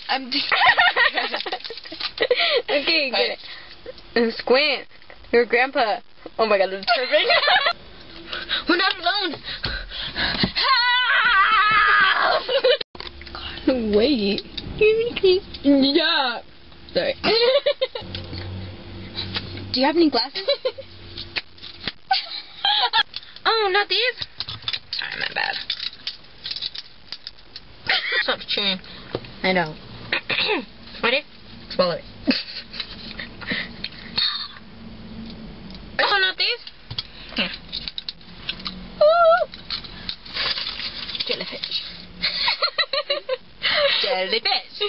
I'm Okay, get it. Squint. Your grandpa. Oh my god, the turban. We're not alone. Wait. Yeah. Sorry. Do you have any glasses? Oh, not these? Sorry, my bad. Stop chewing. I know. Ready? Swallow it. Oh, not these? Here. Jellyfish. Jellyfish.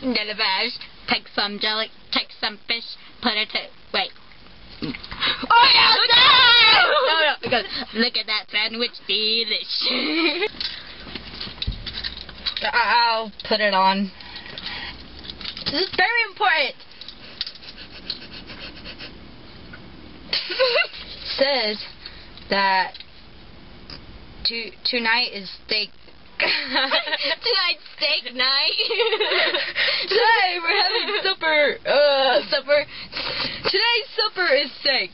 Jellyfish. Take some jelly, take some fish, put it to, wait. Oh yeah, no, because look at that sandwich, delish. I'll put it on. This is very important. Says that tonight is steak. Tonight's steak night. Today we're having supper. Supper. Today's supper is steak.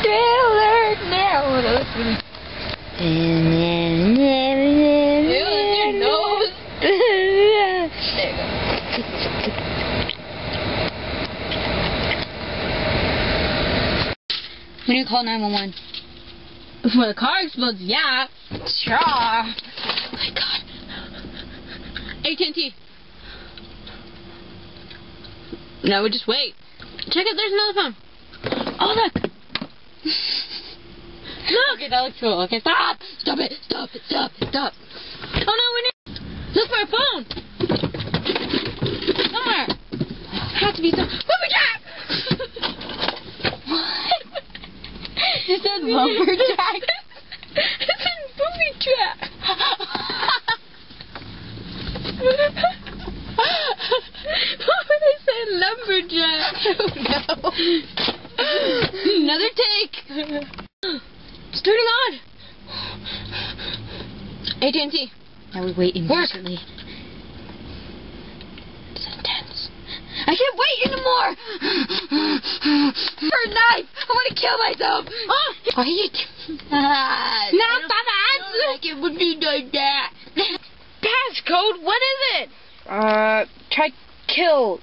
Thriller now. Your nose. There you go. When you call 911? When the car explodes, yeah. Sure. Oh my god. AT&T. No, we just wait. Check it, there's another phone. Oh, look. Look. Okay, that looks cool. Okay, stop. Stop it. Stop it. Stop it. Stop. Oh no, we need. Look for a phone. Somewhere. It has to be some. Booby trap. What? It said lumberjack. It said booby trap. Why would I say lumberjack? Oh, no. Another take. It's turning on. AT&T. Now we wait impatiently. It's intense. I can't wait anymore. For a knife. I want to kill myself. Oh. Quiet. Not bad. Like it would be like that. Passcode. What is it? Try kill.